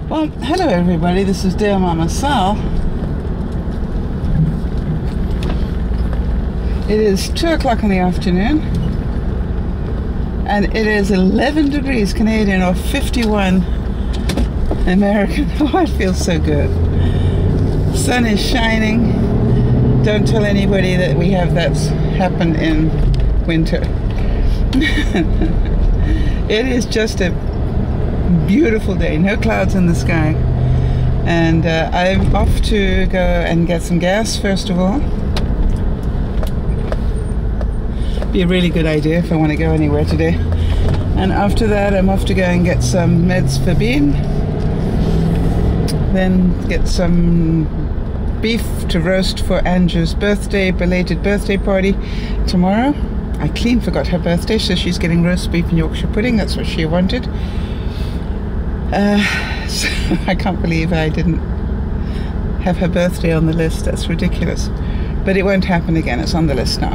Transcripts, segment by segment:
Well, hello everybody, this is DearMamaSal. It is 2 o'clock in the afternoon and it is 11 degrees Canadian or 51 American. Oh, it feels so good. Sun is shining. Don't tell anybody that we have that's happened in winter. It is just a beautiful day, no clouds in the sky, and I'm off to go and get some gas first of all. Be a really good idea if I want to go anywhere today. And after that I'm off to go and get some meds for Bean, then get some beef to roast for Andrew's birthday, belated birthday party tomorrow. I clean forgot her birthday, so she's getting roast beef and Yorkshire pudding. That's what she wanted. So I can't believe I didn't have her birthday on the list. That's ridiculous. But it won't happen again. It's on the list now.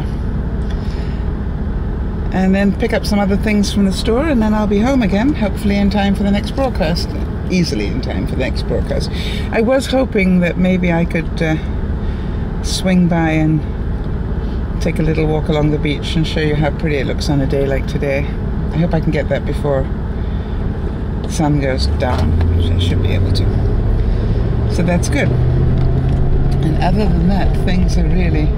And then pick up some other things from the store, and then I'll be home again, hopefully in time for the next broadcast. Easily in time for the next broadcast. I was hoping that maybe I could swing by and take a little walk along the beach and show you how pretty it looks on a day like today. I hope I can get that before the sun goes down, which I should be able to. So that's good. And other than that, things are really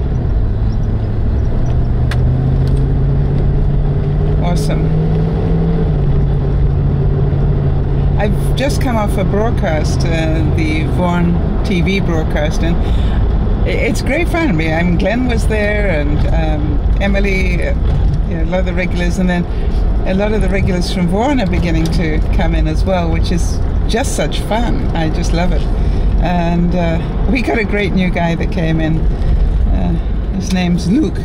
awesome. I've just come off a broadcast, the Vaughan TV broadcast, and it's great fun. I mean, Glenn was there, and Emily, a lot of the regulars, and then a lot of the regulars from Vaughan are beginning to come in as well, which is just such fun. I just love it. And we got a great new guy that came in. His name's Luke.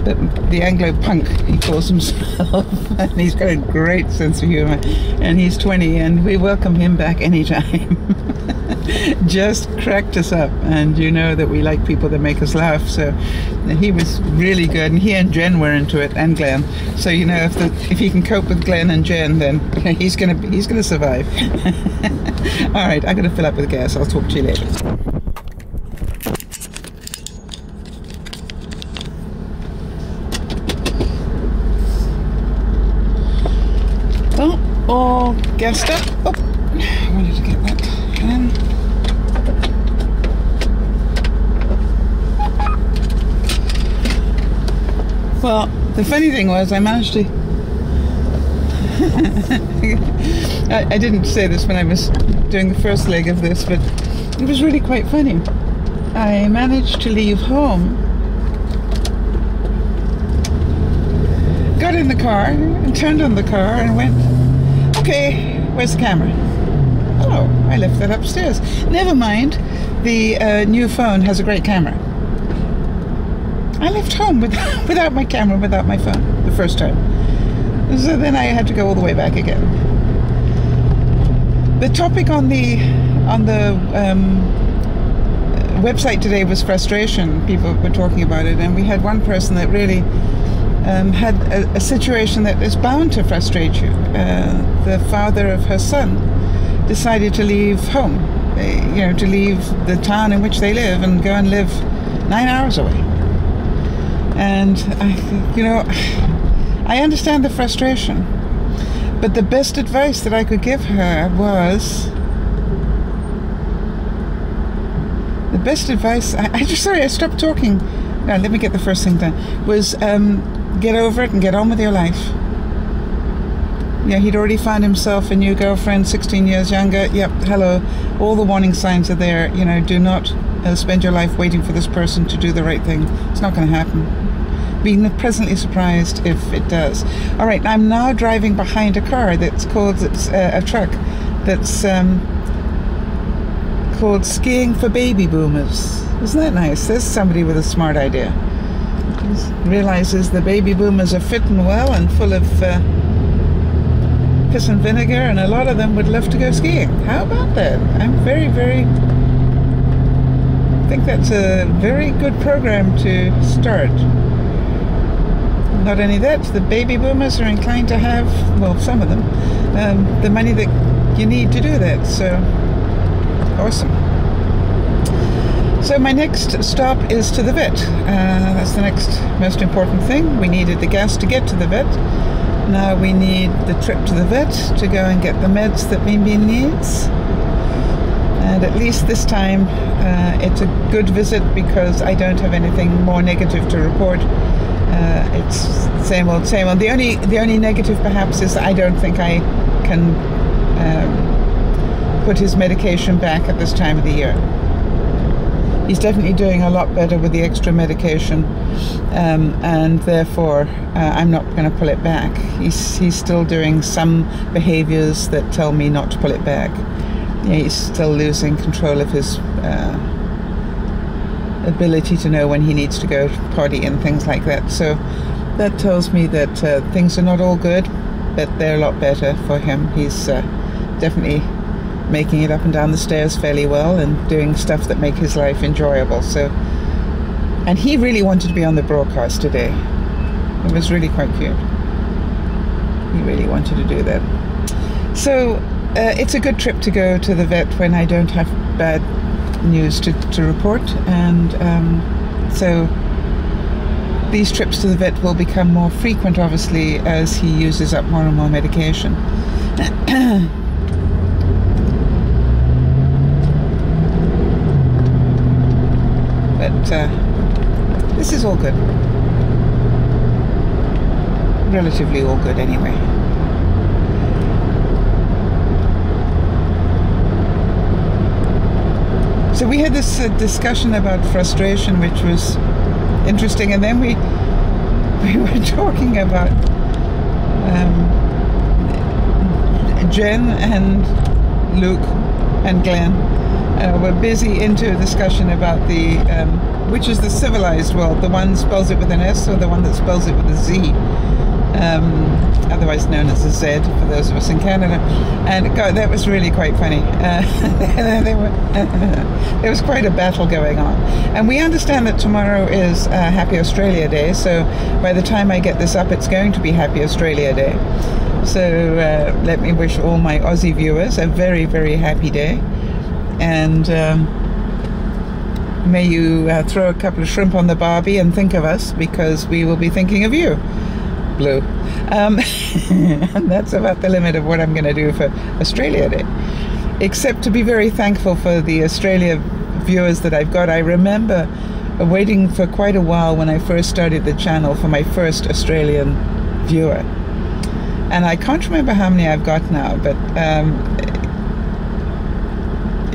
The Anglo punk, he calls himself. And he's got a great sense of humor, and he's 20, and we welcome him back anytime. Just cracked us up, and you know that we like people that make us laugh, so he was really good, and he and Jen were into it, and Glenn. So you know, if he can cope with Glenn and Jen, then he's gonna survive. All right, I'm gonna fill up with gas. I'll talk to you later. Well, all gassed up. Oh, I wanted to get that in. Well, the funny thing was I managed to... I didn't say this when I was doing the first leg of this, but it was really quite funny. I managed to leave home, got in the car and turned on the car and went, okay, where's the camera? Oh, I left that upstairs. Never mind, the new phone has a great camera. I left home without my camera, without my phone, the first time. So then I had to go all the way back again. The topic on the website today was frustration. People were talking about it, and we had one person that really had a situation that is bound to frustrate you. The father of her son decided to leave home, to leave the town in which they live and go and live 9 hours away. And I understand the frustration, but the best advice that I could give her was, I stopped talking. No, let me get the first thing done. Was get over it and get on with your life. Yeah, he'd already found himself a new girlfriend, 16 years younger. Yep, hello. All the warning signs are there. Do not spend your life waiting for this person to do the right thing. It's not going to happen. Be pleasantly surprised if it does. All right, I'm now driving behind a car that's called, a truck that's called Skiing for Baby Boomers. Isn't that nice? There's somebody with a smart idea. He realizes the baby boomers are fit and well and full of piss and vinegar, and a lot of them would love to go skiing. How about that? I think that's a very good program to start. not only that, the baby boomers are inclined to have, well, some of them, the money that you need to do that. So awesome. So my next stop is to the vet. That's the next most important thing. We needed the gas to get to the vet. Now we need the trip to the vet to go and get the meds that Mimi needs. And at least this time it's a good visit because I don't have anything more negative to report. It's same old, same old. The only negative perhaps is I don't think I can put his medication back at this time of the year. He's definitely doing a lot better with the extra medication, and therefore I'm not going to pull it back. He's still doing some behaviors that tell me not to pull it back. Yeah, he's still losing control of his ability to know when he needs to go potty and things like that. So that tells me that things are not all good, but they're a lot better for him. He's definitely making it up and down the stairs fairly well and doing stuff that make his life enjoyable. So, and he really wanted to be on the broadcast today. It was really quite cute. He really wanted to do that. So it's a good trip to go to the vet when I don't have bad news to report, and so these trips to the vet will become more frequent, obviously, as he uses up more and more medication. But this is all good. Relatively all good anyway. So we had this discussion about frustration, which was interesting, and then we were talking about Jen and Luke and Glenn were busy into a discussion about the which is the civilized world, the one spells it with an S or the one that spells it with a Z, otherwise known as a Z for those of us in Canada. And God, that was really quite funny. There was quite a battle going on, and we understand that tomorrow is Happy Australia Day, so by the time I get this up it's going to be Happy Australia Day. So let me wish all my Aussie viewers a very, very happy day, and may you throw a couple of shrimp on the barbie and think of us, because we will be thinking of you. Blue. And that's about the limit of what I'm going to do for Australia Day, except to be very thankful for the Australia viewers that I've got. I remember waiting for quite a while when I first started the channel for my first Australian viewer, and I can't remember how many I've got now, but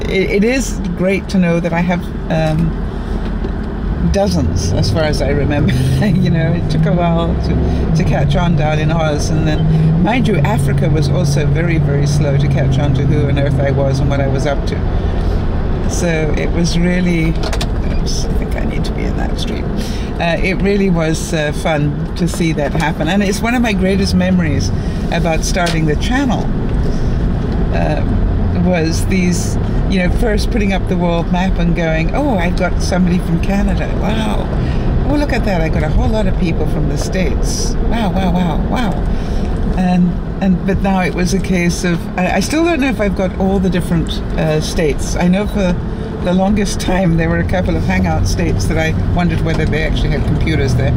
it is great to know that I have dozens, as far as I remember. You know, it took a while to catch on down in Oz, and then, mind you, Africa was also very, very slow to catch on to who on earth I was and what I was up to. So it was really, oops, I think I need to be in that street. It really was fun to see that happen, and it's one of my greatest memories about starting the channel. Was these, you know, first putting up the world map and going, oh, I've got somebody from Canada, wow, oh, look at that, I got a whole lot of people from the States, wow, wow, wow, wow. But now it was a case of, I still don't know if I've got all the different states. I know for the longest time there were a couple of hangout states that I wondered whether they actually had computers there.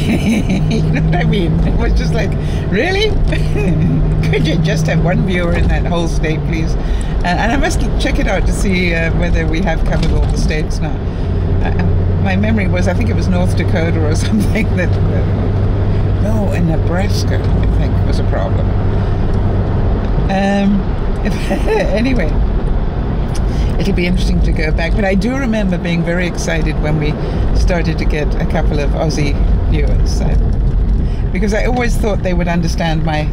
You know what I mean? It was just like, really? Could you just have one viewer in that whole state, please? And I must check it out to see whether we have covered all the states now. My memory was, I think it was North Dakota or something that, no, in Nebraska, I think, was a problem. Anyway, it'll be interesting to go back, but I do remember being very excited when we started to get a couple of Aussie viewers, because I always thought they would understand my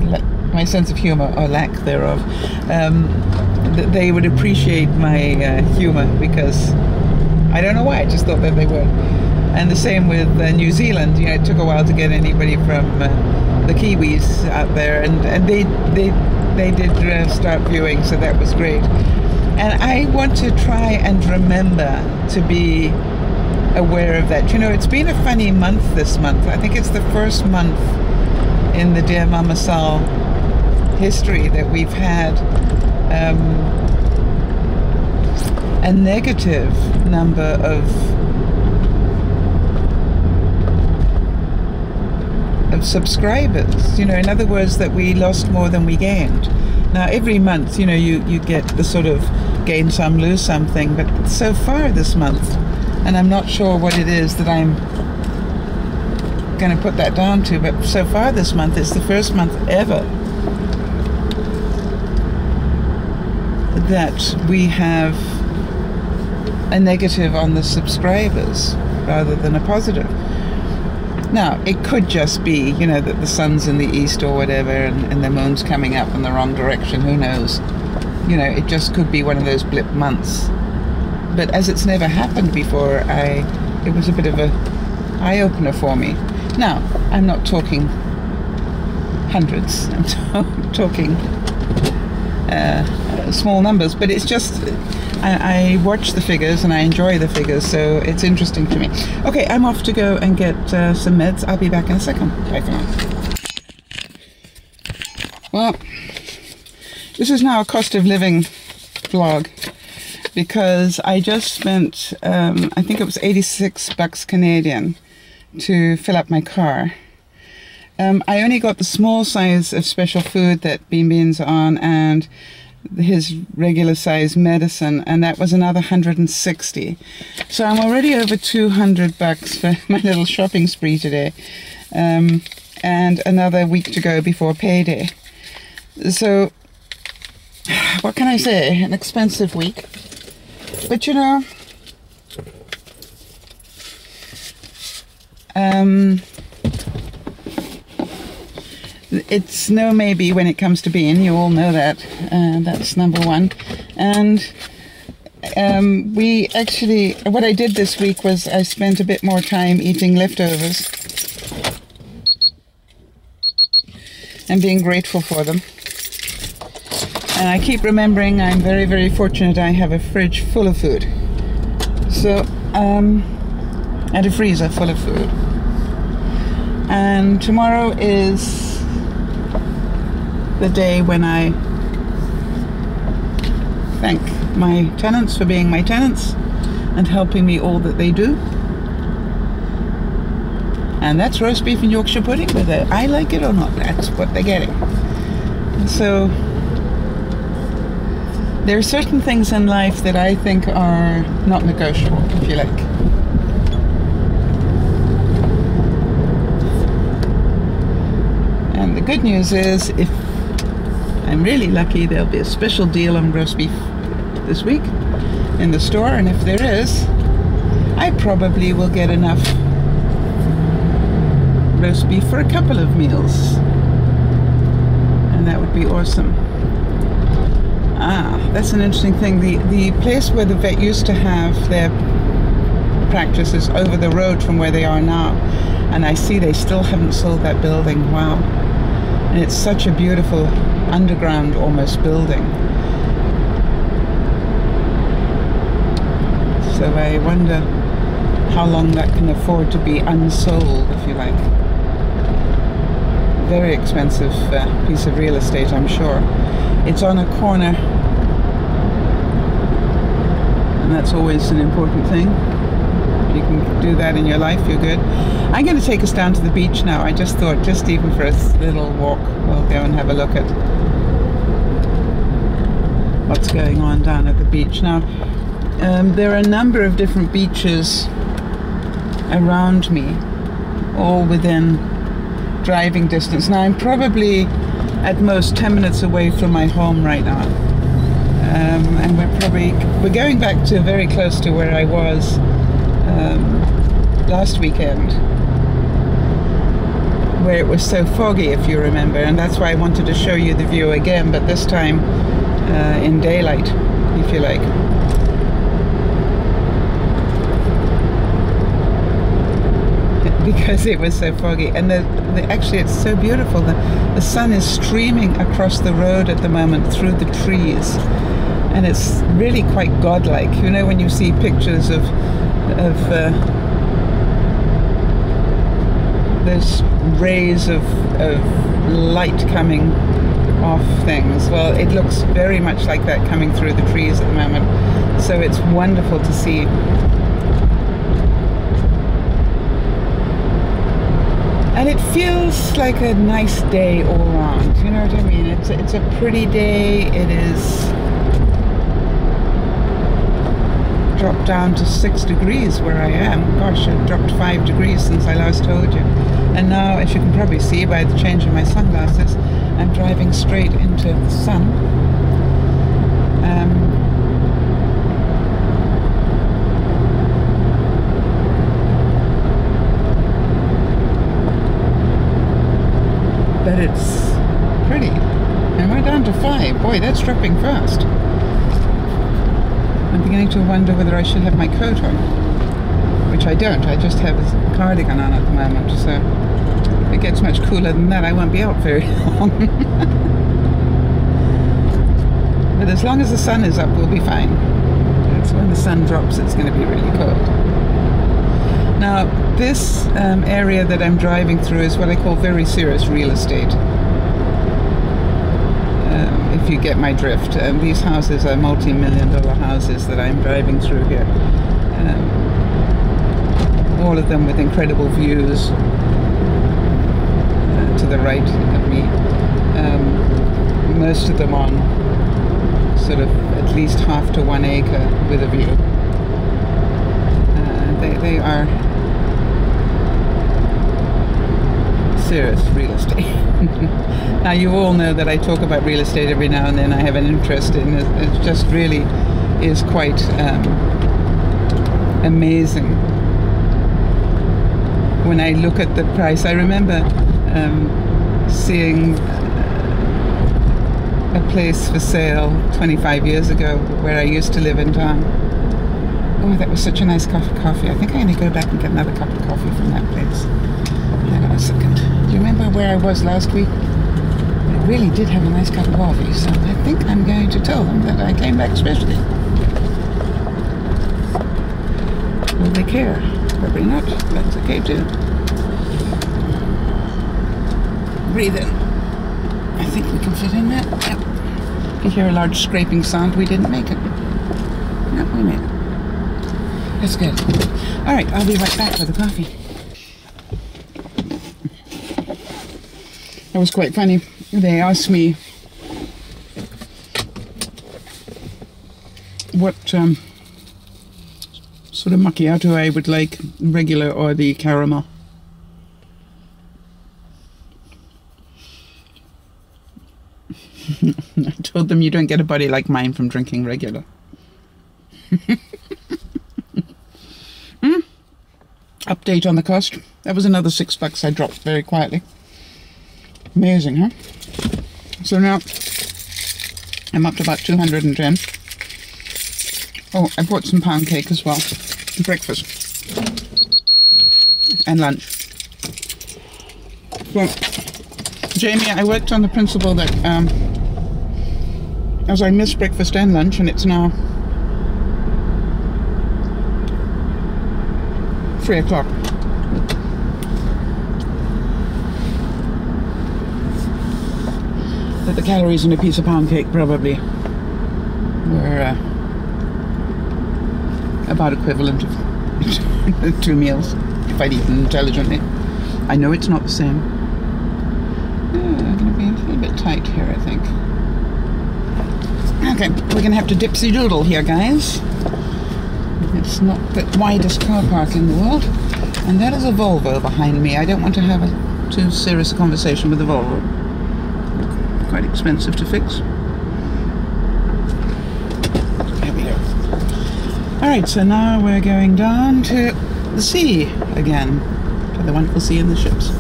sense of humor, or lack thereof. That they would appreciate my humor, because I don't know why, I just thought that they would. And the same with New Zealand. You know, it took a while to get anybody from the Kiwis out there, and they did start viewing, so that was great. And I want to try and remember to be aware of that. You know, it's been a funny month this month. I think it's the first month in the Dear Mama Sal history that we've had a negative number of subscribers. You know, in other words, that we lost more than we gained. Now every month, you know, you get the sort of gain some, lose something, but so far this month, and I'm not sure what it is that I'm going to put that down to, but so far this month, it's the first month ever that we have a negative on the subscribers rather than a positive. Now, it could just be, you know, that the sun's in the east or whatever, and the moon's coming up in the wrong direction, who knows. You know, it just could be one of those blip months. But as it's never happened before, it was a bit of a eye-opener for me. Now, I'm not talking hundreds, I'm talking small numbers, but it's just, I watch the figures and I enjoy the figures, so it's interesting to me. Okay, I'm off to go and get some meds. I'll be back in a second. Bye for now. Well, this is now a cost of living vlog, because I just spent, I think it was 86 bucks Canadian to fill up my car. I only got the small size of special food that Bean's on, and his regular size medicine, and that was another 160. So I'm already over 200 bucks for my little shopping spree today, and another week to go before payday. So what can I say? An expensive week, but you know, it's no maybe when it comes to Bean. You all know that. That's number one. And we actually, what I did this week was I spent a bit more time eating leftovers and being grateful for them. And I keep remembering I'm very, very fortunate I have a fridge full of food. So, and a freezer full of food. And tomorrow is the day when I thank my tenants for being my tenants and helping me all that they do. And that's roast beef and Yorkshire pudding, whether I like it or not, that's what they're getting. So there are certain things in life that I think are not negotiable, if you like. And the good news is, if I'm really lucky, there'll be a special deal on roast beef this week in the store, and if there is, I probably will get enough roast beef for a couple of meals, and that would be awesome. Ah, that's an interesting thing. The place where the vet used to have their practice is over the road from where they are now, and I see they still haven't sold that building. Wow. And it's such a beautiful underground almost building. So I wonder how long that can afford to be unsold, if you like. Very expensive piece of real estate, I'm sure. It's on a corner, and that's always an important thing. If you can do that in your life, you're good. I'm going to take us down to the beach now. I just thought, just even for a little walk, we'll go and have a look at what's going on down at the beach. Now, there are a number of different beaches around me, all within driving distance. Now, I'm probably at most 10 minutes away from my home right now. And we're going back to very close to where I was last weekend, where it was so foggy, if you remember, and that's why I wanted to show you the view again, but this time in daylight, if you like. Because it was so foggy, and actually it's so beautiful. The sun is streaming across the road at the moment through the trees, and it's really quite godlike. You know, when you see pictures of there's rays of light coming off things. Well, it looks very much like that coming through the trees at the moment, so it's wonderful to see. And it feels like a nice day all around, you know what I mean? It's a pretty day. It is dropped down to 6 degrees where I am. Gosh, it dropped 5 degrees since I last told you. And now, as you can probably see by the change in my sunglasses, I'm driving straight into the sun. But it's pretty. And we're down to 5. Boy, that's dropping fast. I'm beginning to wonder whether I should have my coat on, which I don't. I just have a cardigan on at the moment, so if it gets much cooler than that, I won't be out very long. But as long as the sun is up, we'll be fine. It's when the sun drops, it's going to be really cold. Now, this area that I'm driving through is what I call very serious real estate. If you get my drift. These houses are multi-million-dollar houses that I'm driving through here. All of them with incredible views to the right of me. Most of them on sort of at least half to 1 acre with a view. They are serious real estate. Now, you all know that I talk about real estate every now and then. I have an interest in it. It just really is quite amazing when I look at the price. I remember seeing a place for sale 25 years ago where I used to live in town. Oh, that was such a nice cup of coffee. I think I'm going to go back and get another cup of coffee from that place. Hang on a second. Do you remember where I was last week? I really did have a nice cup of coffee, so I think I'm going to tell them that I came back especially. Will they care? Probably not. That's okay too. Breathe in. I think we can fit in there. Yep. If you hear a large scraping sound, we didn't make it. No, we made it. That's good. Alright, I'll be right back with the coffee. That was quite funny. They asked me what sort of macchiato I would like, regular or the caramel. I told them you don't get a body like mine from drinking regular. Update on the cost. That was another $6 I dropped very quietly. Amazing, huh? So now I'm up to about 210. Oh, I bought some pound cake as well. Breakfast and lunch. So, Jamie, I worked on the principle that as I missed breakfast and lunch, and it's now 3 o'clock. That the calories in a piece of pound cake probably were about equivalent of 2 meals if I'd eaten intelligently. I know it's not the same. I'm going to be a little bit tight here, I think. Okay, we're going to have to dipsy doodle here, guys. It's not the widest car park in the world, and that is a Volvo behind me. I don't want to have a too serious conversation with the Volvo. Quite expensive to fix. There we go. Alright, so now we're going down to the sea again, to the wonderful sea and the ships.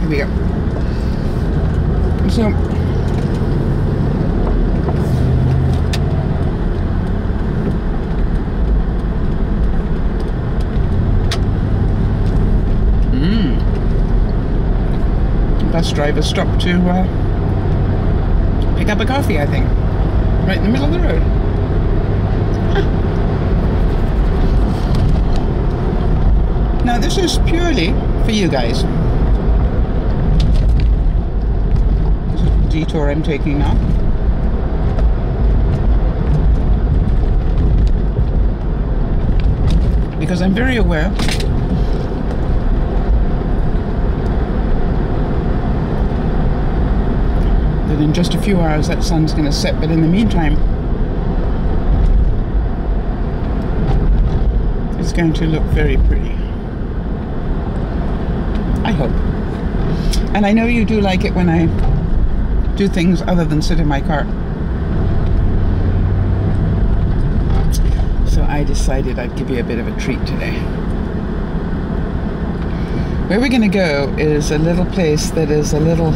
Here we go. So, bus driver stopped to pick up a coffee, I think, right in the middle of the road. Huh. Now this is purely for you guys. This is the detour I'm taking now. Because I'm very aware that in just a few hours that sun's going to set, but in the meantime it's going to look very pretty. I hope. And I know you do like it when I do things other than sit in my car. So I decided I'd give you a bit of a treat today. Where we're going to go is a little place that is a little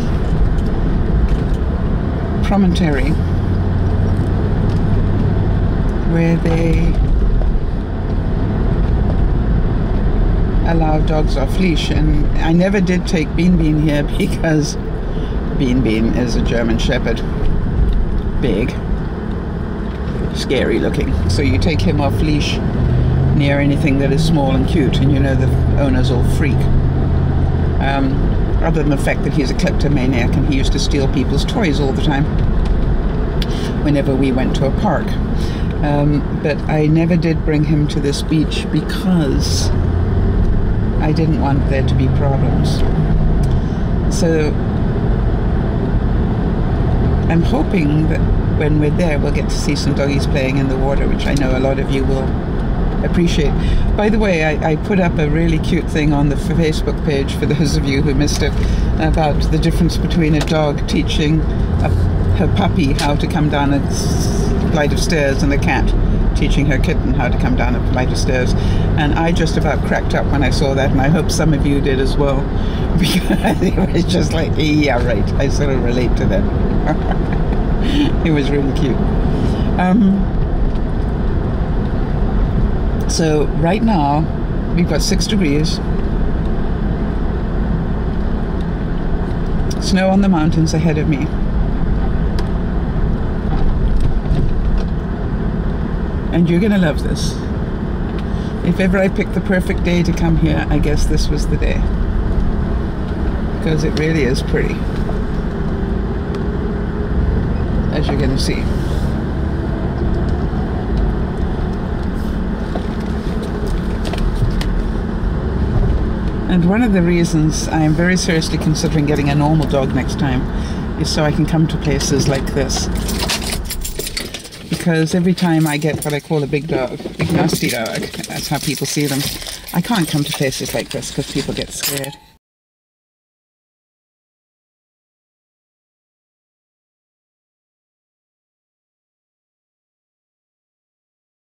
promontory where they allow dogs off leash, and I never did take Bean Bean here because Bean Bean is a German Shepherd, big, scary looking, so you take him off leash near anything that is small and cute and you know the owner's all freak. Other than the fact that he's a kleptomaniac and he used to steal people's toys all the time whenever we went to a park. But I never did bring him to this beach because I didn't want there to be problems. So I'm hoping that when we're there we'll get to see some doggies playing in the water, which I know a lot of you will appreciate. By the way, I put up a really cute thing on the Facebook page for those of you who missed it about the difference between a dog teaching her puppy how to come down a flight of stairs and a cat teaching her kitten how to come down a flight of stairs. And I just about cracked up when I saw that, and I hope some of you did as well, because it was just like, yeah, right, I sort of relate to that. It was really cute. So right now we've got 6 degrees, snow on the mountains ahead of me, and you're gonna love this. If ever I picked the perfect day to come here, I guess this was the day, because it really is pretty, as you're gonna see. And one of the reasons I am very seriously considering getting a normal dog next time is so I can come to places like this. Because every time I get what I call a big dog, big nasty dog, that's how people see them, I can't come to places like this because people get scared.